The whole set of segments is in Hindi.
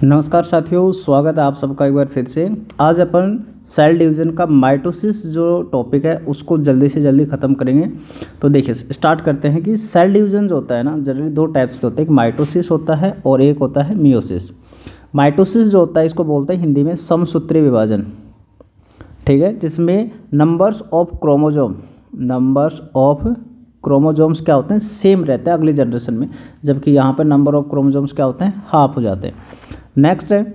नमस्कार साथियों, स्वागत है आप सबका एक बार फिर से। आज अपन सेल डिवीज़न का माइटोसिस जो टॉपिक है उसको जल्दी से जल्दी ख़त्म करेंगे। तो देखिए स्टार्ट करते हैं कि सेल डिवीज़न जो होता है ना, जनरली दो टाइप्स के होते हैं, एक माइटोसिस होता है और एक होता है मियोसिस। माइटोसिस जो होता है इसको बोलते हैं हिंदी में समसूत्रीय विभाजन, ठीक है, जिसमें नंबर्स ऑफ क्रोमोजोम्स क्या होते हैं, सेम रहते हैं अगली जनरेशन में, जबकि यहाँ पर नंबर ऑफ क्रोमोजोम्स क्या होते हैं, हाफ हो जाते हैं। नेक्स्ट है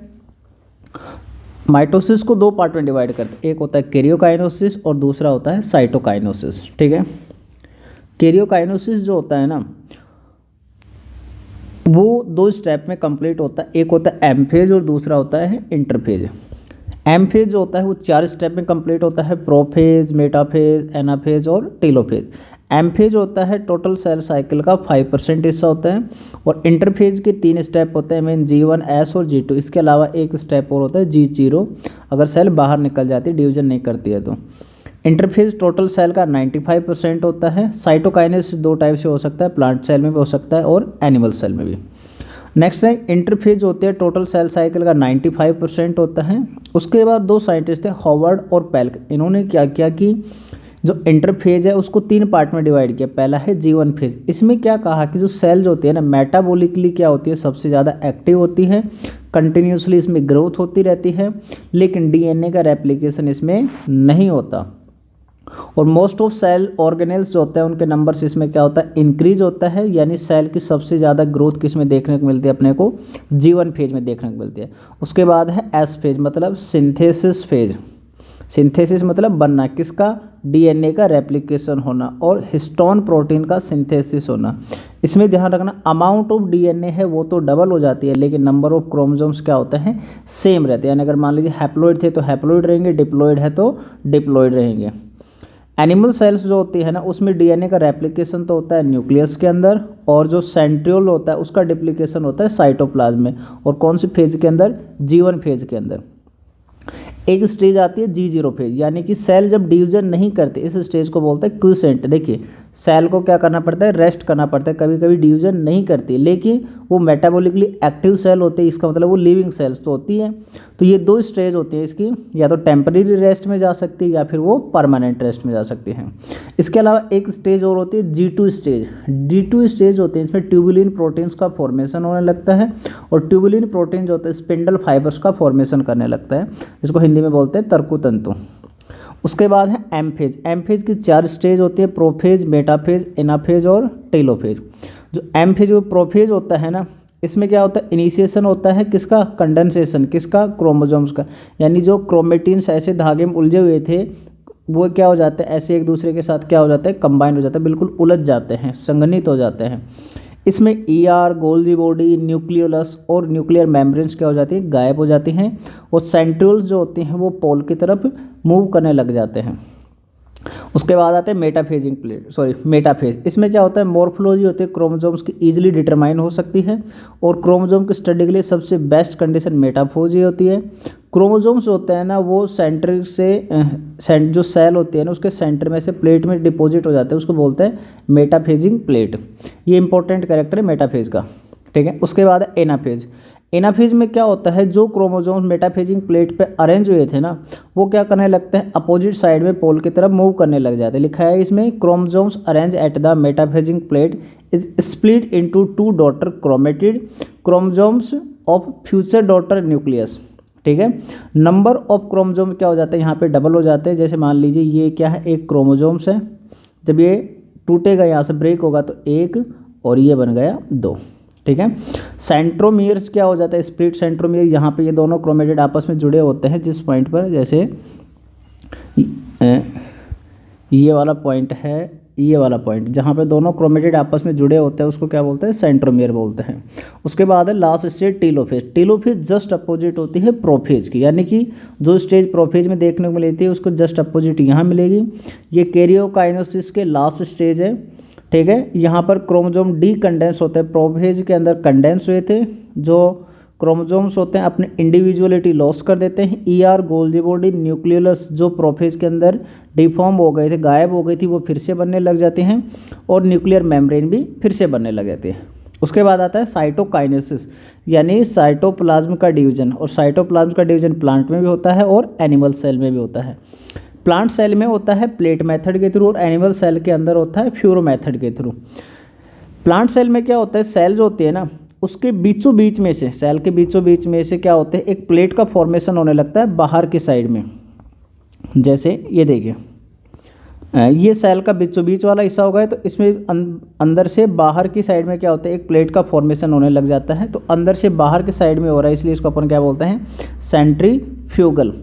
माइटोसिस को दो पार्ट में डिवाइड करते हैं, एक होता है कैरियोकाइनोसिस और दूसरा होता है साइटोकाइनोसिस, ठीक है। कैरियोकाइनोसिस जो होता है ना वो दो स्टेप में कंप्लीट होता है, एक होता है एम फेज और दूसरा होता है इंटरफेज। एम फेज जो होता है वो 4 स्टेप में कंप्लीट होता है, प्रोफेज, मेटाफेज, एनाफेज और टेलोफेज। एम फेज होता है टोटल सेल साइकिल का 5% हिस्सा होता है और इंटरफेज के 3 स्टेप होते हैं, मीन G1, S और G2। इसके अलावा एक स्टेप और होता है G0, अगर सेल बाहर निकल जाती है, डिवीजन नहीं करती है तो। इंटरफेज टोटल सेल का 95% होता है। साइटोकाइनेसिस दो टाइप से हो सकता है, प्लांट सेल में भी हो सकता है और एनिमल सेल में भी। नेक्स्ट है इंटरफेज होते हैं टोटल सेल साइकिल का 95% होता है। उसके बाद दो साइंटिस्ट थे, हॉवर्ड और पेल्क। इन्होंने क्या किया कि जो इंटरफेज है उसको 3 पार्ट में डिवाइड किया। पहला है G1 फेज। इसमें क्या कहा कि जो सेल जो होती है ना, मेटाबॉलिकली क्या होती है, सबसे ज़्यादा एक्टिव होती है, कंटिन्यूसली इसमें ग्रोथ होती रहती है, लेकिन DNA का रेप्लिकेशन इसमें नहीं होता। और मोस्ट ऑफ सेल ऑर्गेनेल्स जो होते हैं उनके नंबर्स इसमें क्या होता है, इंक्रीज होता है, यानी सेल की सबसे ज़्यादा ग्रोथ किस में देखने को मिलती है, अपने को G1 फेज में देखने को मिलती है। उसके बाद है S फेज, मतलब सिंथेसिस फेज। सिंथेसिस मतलब बनना, किसका, DNA का रेप्लिकेशन होना और हिस्टोन प्रोटीन का सिंथेसिस होना। इसमें ध्यान रखना अमाउंट ऑफ DNA है वो तो डबल हो जाती है, लेकिन नंबर ऑफ क्रोमोसोम्स क्या होते हैं, सेम रहते हैं। यानी अगर मान लीजिए हैप्लॉइड थे तो हैप्लॉइड रहेंगे, डिप्लॉइड है तो डिप्लॉइड रहेंगे। एनिमल सेल्स जो होती है ना उसमें DNA का रेप्लिकेशन तो होता है न्यूक्लियस के अंदर, और जो सेंट्रियोल होता है उसका डिप्लीकेशन होता है साइटोप्लाज्म में। और कौन सी फेज के अंदर, G1 फेज के अंदर। एक स्टेज आती है G0 फेज, यानी कि सेल जब डिवीजन नहीं करते, इस स्टेज को बोलते हैं क्विसेंट। देखिए सेल को क्या करना पड़ता है, रेस्ट करना पड़ता है, कभी कभी डिवीजन नहीं करती, लेकिन वो मेटाबॉलिकली एक्टिव सेल होते हैं, इसका मतलब वो लिविंग सेल्स तो होती है। तो ये दो स्टेज होती है इसकी, या तो टेम्परेरी रेस्ट में जा सकती है या फिर वो परमानेंट रेस्ट में जा सकती हैं। इसके अलावा एक स्टेज और होती है G2 स्टेज। G2 स्टेज होते हैं, इसमें ट्यूबुलिन प्रोटीन्स का फॉर्मेशन होने लगता है, और ट्यूबुलिन प्रोटीन जो होता है स्पिंडल फाइबर्स का फॉर्मेशन करने लगता है, जिसको हिंदी में बोलते हैं तर्कुतंतु। उसके बाद है एम फेज। एम फेज की 4 स्टेज होती है, प्रोफेज, मेटाफेज, एनाफेज और टेलोफेज। जो एम फेज वो प्रोफेज होता है ना, इसमें क्या होता है, इनिशिएशन होता है किसका, कंडेंसेशन, किसका, क्रोमोसोम्स का। यानी जो क्रोमेटिन्स ऐसे धागे में उलझे हुए थे वो क्या हो जाते हैं, ऐसे एक दूसरे के साथ क्या हो जाते हैं, कंबाइंड हो जाते हैं, बिल्कुल उलझ जाते हैं, संघनित हो जाते हैं। इसमें ER, गोल्गी बॉडी, न्यूक्लियोलस और न्यूक्लियर मेम्ब्रेन्स क्या हो जाती है, गायब हो जाती हैं, और सेंट्रियोल्स जो होती हैं वो पोल की तरफ मूव करने लग जाते हैं। उसके बाद आते हैं मेटाफेज। इसमें क्या होता है, मॉर्फोलॉजी होती है क्रोमोसोम्स की ईजिली डिटरमाइन हो सकती है, और क्रोमोसोम की स्टडी के लिए सबसे बेस्ट कंडीशन मेटाफोजी होती है। क्रोमोसोम्स होते हैं ना वो सेंटर से जो सेल होती है ना उसके सेंटर में से प्लेट में डिपॉजिट हो जाते हैं, उसको बोलते हैं मेटाफेजिंग प्लेट। ये इंपॉर्टेंट कैरेक्टर है मेटाफेज का, ठीक है। उसके बाद है एनाफेज। एनाफेज में क्या होता है, जो क्रोमोसोम्स मेटाफेजिंग प्लेट पे अरेंज हुए थे ना वो क्या करने लगते हैं, अपोजिट साइड में पोल की तरफ मूव करने लग जाते हैं। लिखा है इसमें, chromosomes arrange at the metaphase plate is split into 2 daughter chromatid chromosomes of future daughter nucleus, ठीक है। नंबर ऑफ क्रोमोसोम क्या हो जाता है यहाँ पे, डबल हो जाते हैं। जैसे मान लीजिए ये क्या है, एक क्रोमोसोम्स है, जब ये टूटेगा यहाँ से ब्रेक होगा तो 1 और ये बन गया 2, ठीक है। सेंट्रोमियर्स क्या हो जाता है, स्प्लिट सेंट्रोमियर। यहाँ पे ये दोनों क्रोमेटिड आपस में जुड़े होते हैं, जिस पॉइंट पर, जैसे ये वाला पॉइंट है, ये वाला पॉइंट जहाँ पे दोनों क्रोमेटिड आपस में जुड़े होते हैं उसको क्या बोलते हैं, सेंट्रोमियर बोलते हैं। उसके बाद है last stage telophase. Telophase just opposite होती है प्रोफेज की, यानी कि जो स्टेज प्रोफेज में देखने को मिलती है उसको जस्ट अपोजिट यहाँ मिलेगी। ये कैरियोकाइनेसिस के लास्ट स्टेज है, ठीक है। यहाँ पर क्रोमोसोम डी कंडेंस होते हैं, प्रोफेज के अंदर कंडेंस हुए थे। जो क्रोमोसोम्स होते हैं अपने इंडिविजुअलिटी लॉस कर देते हैं। ER, गोल्गी बॉडी, न्यूक्लियोलस जो प्रोफेज के अंदर डिफॉर्म हो गए थे, गायब हो गई थी, वो फिर से बनने लग जाते हैं, और न्यूक्लियर मेम्ब्रेन भी फिर से बनने लग जाते हैं। उसके बाद आता है साइटोकाइनेसिस, यानी साइटोप्लाज्म का डिवीजन। और साइटोप्लाज्म का डिवीजन प्लांट में भी होता है और एनिमल सेल में भी होता है। प्लांट सेल में होता है प्लेट मेथड के थ्रू और एनिमल सेल के अंदर होता है फ्यूरो मेथड के थ्रू। प्लांट सेल में क्या होता है, सेल जो होती है ना, उसके बीचों बीच में से, सेल के बीचों बीच में से क्या होते हैं, एक प्लेट का फॉर्मेशन होने लगता है बाहर की साइड में। जैसे ये देखिए, ये सेल का बीचों बीच वाला हिस्सा होगा, तो इसमें अंदर से बाहर की साइड में क्या होता है, एक प्लेट का फॉर्मेशन होने लग जाता है। तो अंदर से बाहर की साइड में हो रहा है, इसलिए इसको अपन क्या बोलते हैं, सेंट्रीफ्यूगल।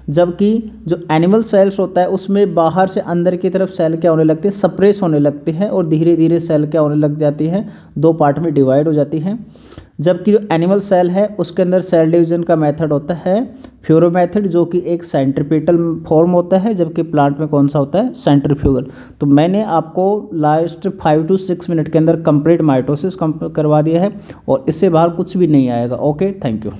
जबकि जो एनिमल सेल्स होता है उसमें बाहर से अंदर की तरफ सेल क्या होने लगती है, सप्रेस होने लगती है और धीरे धीरे सेल क्या होने लग जाती है, दो पार्ट में डिवाइड हो जाती है। जबकि जो एनिमल सेल है उसके अंदर सेल डिवीजन का मेथड होता है फ्यूरो मेथड, जो कि एक सेंट्रीपिटल फॉर्म होता है, जबकि प्लांट में कौन सा होता है, सेंट्रीफ्यूगल। तो मैंने आपको लास्ट 5 to 6 मिनट के अंदर कंप्लीट माइटोसिस करवा दिया है और इससे बाहर कुछ भी नहीं आएगा। Okay, thank you.